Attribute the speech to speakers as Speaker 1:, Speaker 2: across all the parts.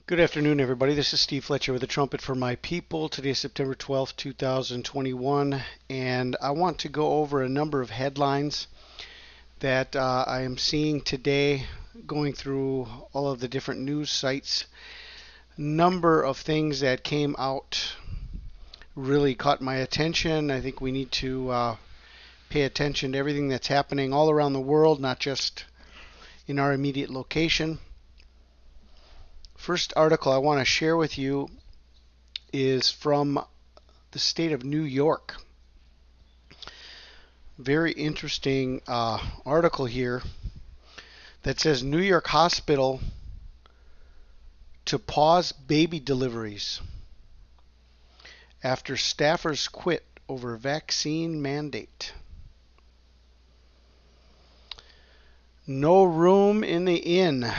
Speaker 1: Good afternoon, everybody. This is Steve Fletcher with the Trumpet for My People. Today is September 12th, 2021, and I want to go over a number of headlines that I am seeing today, going through all of the different news sites. Number of things that came out really caught my attention. I think we need to pay attention to everything that's happening all around the world, not just in our immediate location. First article I want to share with you is from the state of New York. Very interesting article here that says New York hospital to pause baby deliveries after staffers quit over vaccine mandate. No room in the inn.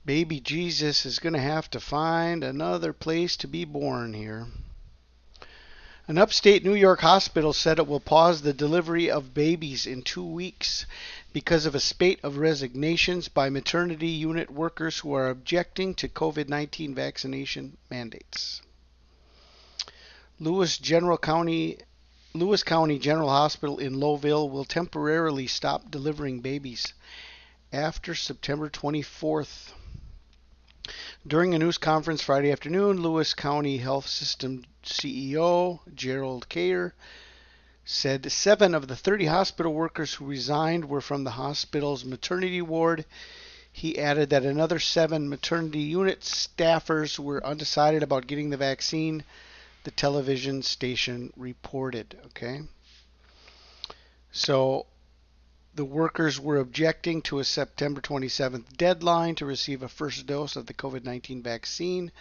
Speaker 1: Baby Jesus is going to have to find another place to be born here. An upstate New York hospital said it will pause the delivery of babies in 2 weeks because of a spate of resignations by maternity unit workers who are objecting to COVID-19 vaccination mandates. Lewis County General Hospital in Lowville will temporarily stop delivering babies after September 24th. During a news conference Friday afternoon, Lewis County Health System CEO Gerald Kayer said 7 of the 30 hospital workers who resigned were from the hospital's maternity ward. He added that another 7 maternity unit staffers were undecided about getting the vaccine, the television station reported. Okay, so the workers were objecting to a September 27th deadline to receive a first dose of the COVID-19 vaccine.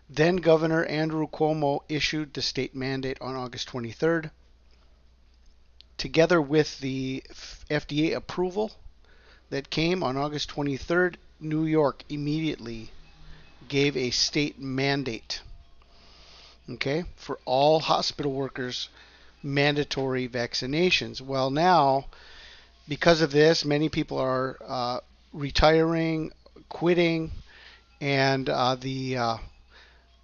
Speaker 1: Then Governor Andrew Cuomo issued the state mandate on August 23rd. Together with the FDA approval that came on August 23rd, New York immediately gave a state mandate, okay, for all hospital workers, mandatory vaccinations. Well, now, because of this, many people are retiring, quitting, and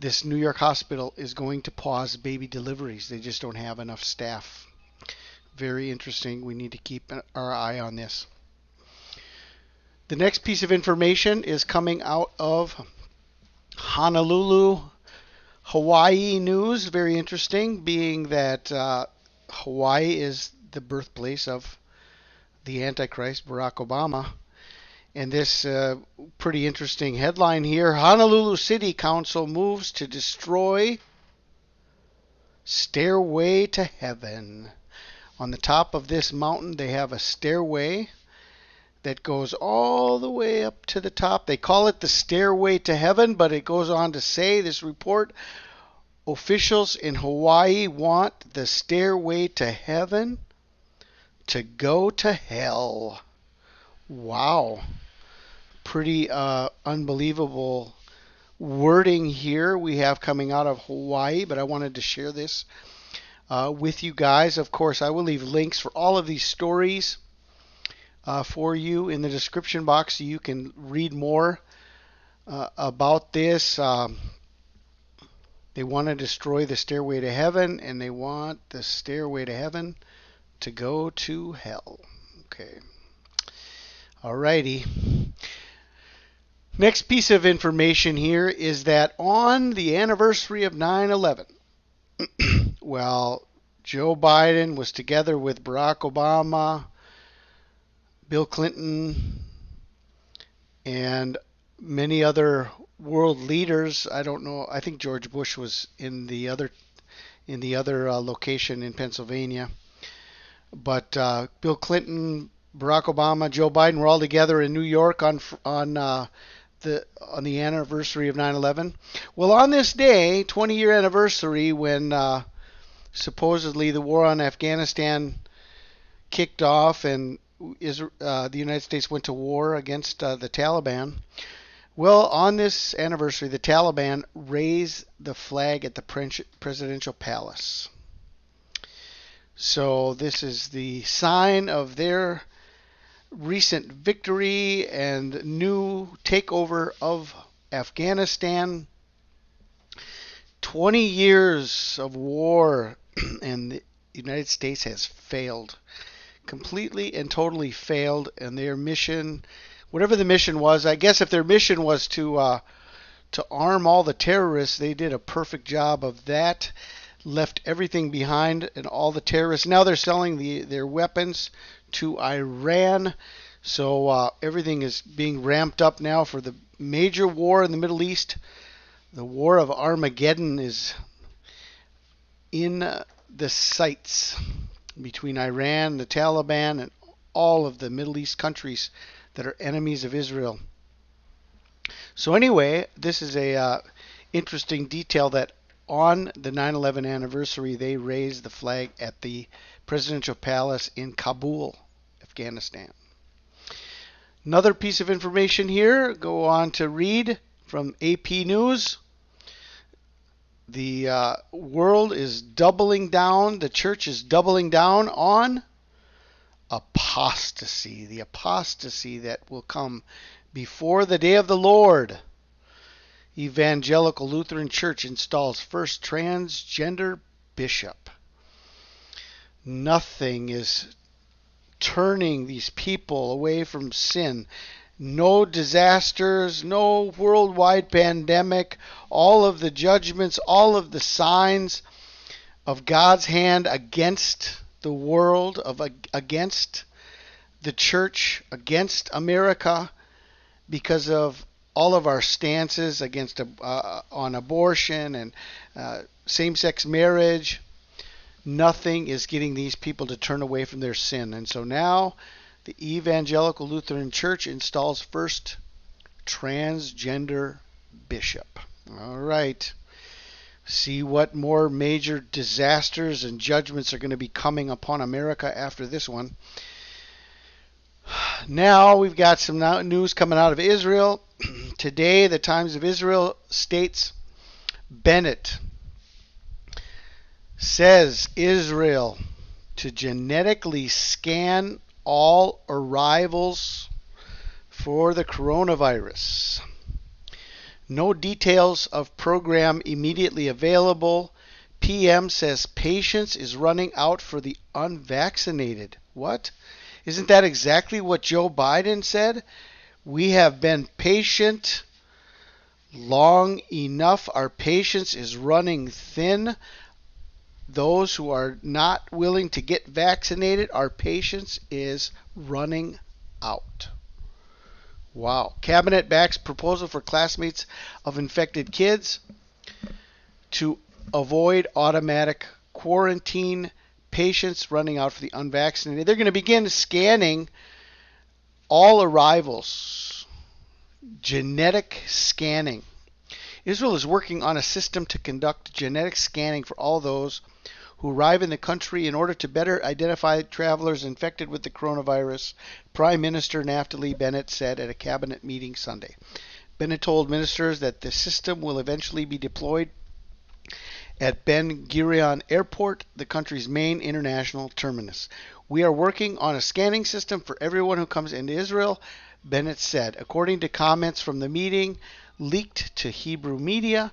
Speaker 1: this New York hospital is going to pause baby deliveries. They just don't have enough staff. Very interesting. We need to keep our eye on this. The next piece of information is coming out of Honolulu, Hawaii news. Very interesting, being that Hawaii is the birthplace of the Antichrist, Barack Obama. And this pretty interesting headline here: Honolulu City Council moves to destroy Stairway to Heaven. On the top of this mountain, they have a stairway that goes all the way up to the top. They call it the Stairway to Heaven, but it goes on to say, this report, officials in Hawaii want the Stairway to Heaven to go to hell. Wow. Pretty unbelievable wording here we have coming out of Hawaii, but I wanted to share this with you guys. Of course, I will leave links for all of these stories for you in the description box so you can read more about this. They want to destroy the Stairway to Heaven, and they want the Stairway to Heaven to go to hell. Okay. Alrighty. Next piece of information here is that on the anniversary of 9/11, well, Joe Biden was together with Barack Obama, Bill Clinton, and many other world leaders. I don't know. I think George Bush was in the other location in Pennsylvania. But Bill Clinton, Barack Obama, Joe Biden were all together in New York on the anniversary of 9/11. Well, on this day, 20-year anniversary, when supposedly the war on Afghanistan kicked off and the United States went to war against the Taliban. Well, on this anniversary, the Taliban raised the flag at the presidential palace. So this is the sign of their recent victory and new takeover of Afghanistan. 20 years of war, and the United States has failed. Completely and totally failed, and their mission, whatever the mission was, I guess if their mission was to arm all the terrorists, they did a perfect job of that. Left everything behind and all the terrorists. Now they're selling their weapons to Iran. So everything is being ramped up now for the major war in the Middle East. The war of Armageddon is in the sights between Iran, the Taliban, and all of the Middle East countries that are enemies of Israel. So anyway, this is a interesting detail that on the 9/11 anniversary, they raised the flag at the presidential palace in Kabul, Afghanistan. Another piece of information here, go on to read from AP News. The world is doubling down, the church is doubling down on apostasy, the apostasy that will come before the day of the Lord. Evangelical Lutheran Church installs first transgender bishop. Nothing is turning these people away from sin. No disasters, no worldwide pandemic, all of the judgments, all of the signs of God's hand against the world, against the church, against America, because of all of our stances against on abortion and same-sex marriage. Nothing is getting these people to turn away from their sin. And so now the Evangelical Lutheran Church installs first transgender bishop. All right. See what more major disasters and judgments are going to be coming upon America after this one. Now we've got some news coming out of Israel. Today, the Times of Israel states Bennett says Israel to genetically scan all arrivals for the coronavirus. No details of program immediately available. PM says patience is running out for the unvaccinated. What? Isn't that exactly what Joe Biden said? We have been patient long enough. Our patience is running thin. Those who are not willing to get vaccinated, our patience is running out. Wow. Cabinet backs proposal for classmates of infected kids to avoid automatic quarantine. Patients running out for the unvaccinated. They're going to begin scanning all arrivals. Genetic scanning. Israel is working on a system to conduct genetic scanning for all those who arrive in the country in order to better identify travelers infected with the coronavirus, Prime Minister Naftali Bennett said at a cabinet meeting Sunday. Bennett told ministers that the system will eventually be deployed at Ben Gurion Airport, the country's main international terminus. We are working on a scanning system for everyone who comes into Israel, Bennett said. According to comments from the meeting leaked to Hebrew media,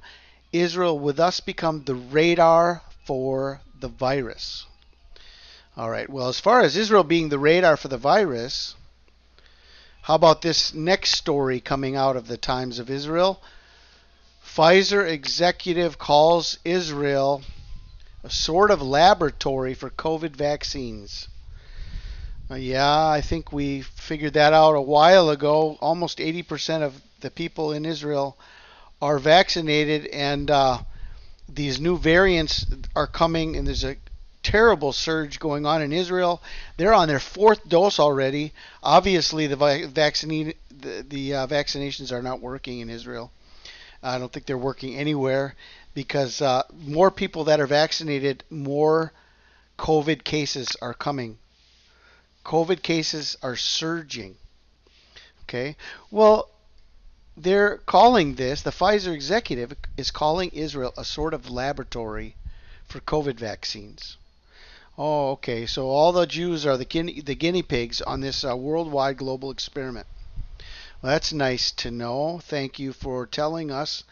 Speaker 1: Israel will thus become the radar for the virus. All right, well, as far as Israel being the radar for the virus, how about this next story coming out of the Times of Israel? Pfizer executive calls Israel a sort of laboratory for COVID vaccines. Yeah, I think we figured that out a while ago. Almost 80% of the people in Israel are vaccinated, and these new variants are coming, and there's a terrible surge going on in Israel. They're on their fourth dose already. Obviously, the vaccinations are not working in Israel. I don't think they're working anywhere because more people that are vaccinated, more COVID cases are coming. COVID cases are surging. Okay? Well, they're calling this, the Pfizer executive is calling Israel a sort of laboratory for COVID vaccines. Oh, okay. So all the Jews are the guinea pigs on this worldwide global experiment. Well, that's nice to know. Thank you for telling us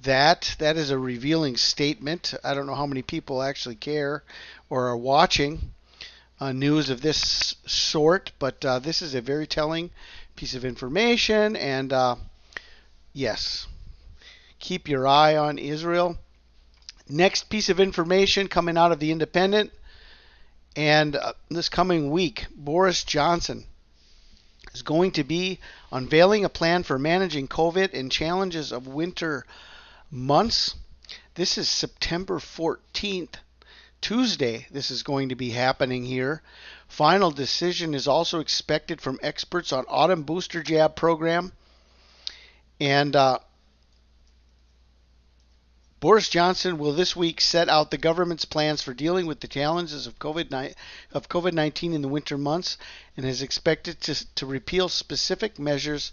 Speaker 1: that. That is a revealing statement. I don't know how many people actually care or are watching news of this sort, but this is a very telling piece of information. And yes, keep your eye on Israel. Next piece of information coming out of the Independent, and this coming week, Boris Johnson is going to be unveiling a plan for managing COVID and challenges of winter months. This is September 14th, Tuesday. This is going to be happening here. Final decision is also expected from experts on autumn booster jab program. And Boris Johnson will this week set out the government's plans for dealing with the challenges of COVID-19 in the winter months, and is expected to repeal specific measures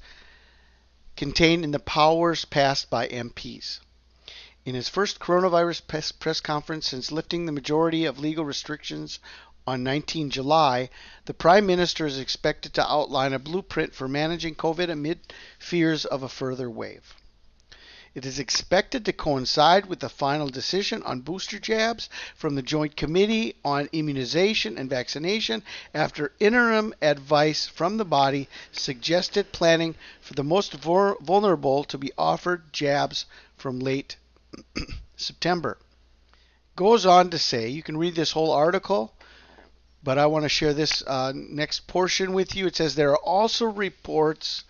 Speaker 1: contained in the powers passed by MPs. In his first coronavirus press conference since lifting the majority of legal restrictions on 19 July, the Prime Minister is expected to outline a blueprint for managing COVID amid fears of a further wave. It is expected to coincide with the final decision on booster jabs from the Joint Committee on Immunization and Vaccination after interim advice from the body suggested planning for the most vulnerable to be offered jabs from late September. Goes on to say, you can read this whole article, but I want to share this next portion with you. It says there are also reports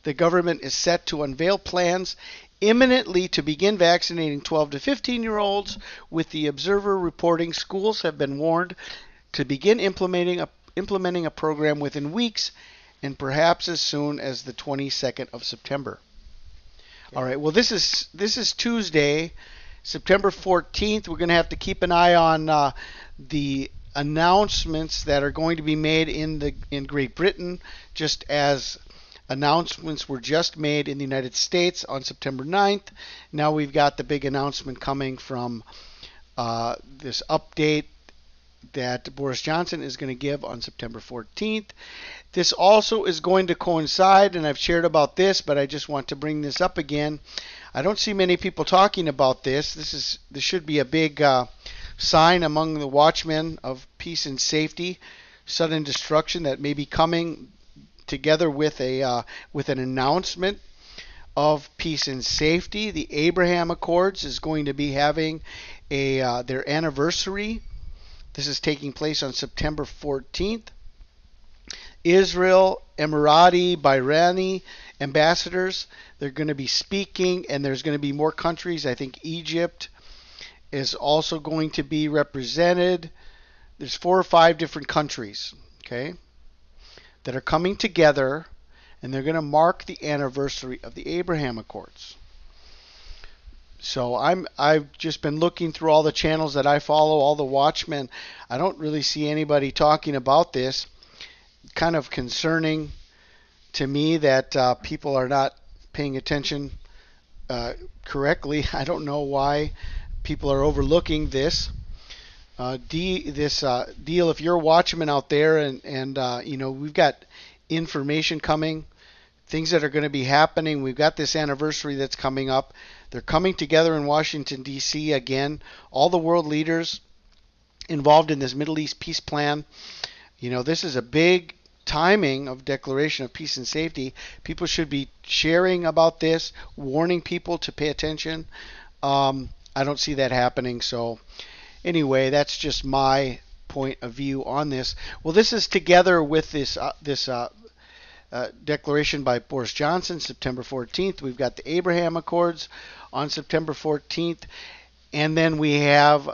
Speaker 1: the government is set to unveil plans imminently to begin vaccinating 12 to 15-year-olds, with the Observer reporting schools have been warned to begin implementing a program within weeks and perhaps as soon as the 22nd of September. Okay. All right, well, this is Tuesday, September 14th. We're going to have to keep an eye on the announcements that are going to be made in Great Britain, just as announcements were just made in the United States on September 9th. Now we've got the big announcement coming from this update that Boris Johnson is going to give on September 14th. This also is going to coincide, and I've shared about this, but I just want to bring this up again. I don't see many people talking about this. This should be a big sign among the watchmen of peace and safety, sudden destruction that may be coming together with an announcement of peace and safety. The Abraham Accords is going to be having their anniversary. This is taking place on September 14th. Israel, Emirati, Bahraini ambassadors, they're going to be speaking, and there's going to be more countries. I think Egypt is also going to be represented. There's 4 or 5 different countries, okay, that are coming together, and they're going to mark the anniversary of the Abraham Accords. So I've just been looking through all the channels that I follow, all the watchmen. I don't really see anybody talking about this. Kind of concerning to me that people are not paying attention correctly. I don't know why people are overlooking this. Deal, if you're a watchman out there, and we've got information coming, things that are going to be happening. We've got this anniversary that's coming up. They're coming together in Washington, D.C. again. All the world leaders involved in this Middle East peace plan. This is a big timing of declaration of peace and safety. People should be sharing about this, warning people to pay attention. I don't see that happening, so anyway, that's just my point of view on this. Well, this is together with this declaration by Boris Johnson, September 14th. We've got the Abraham Accords on September 14th. And then we have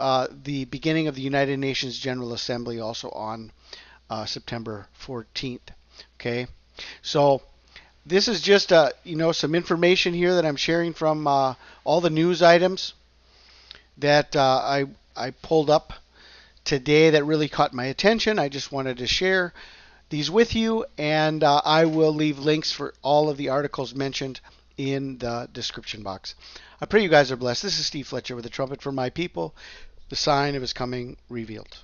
Speaker 1: the beginning of the United Nations General Assembly also on September 14th. Okay, so this is just some information here that I'm sharing from all the news items that I pulled up today that really caught my attention. I just wanted to share these with you, and I will leave links for all of the articles mentioned in the description box. I pray you guys are blessed. This is Steve Fletcher with the Trumpet for My People, the sign of His coming revealed.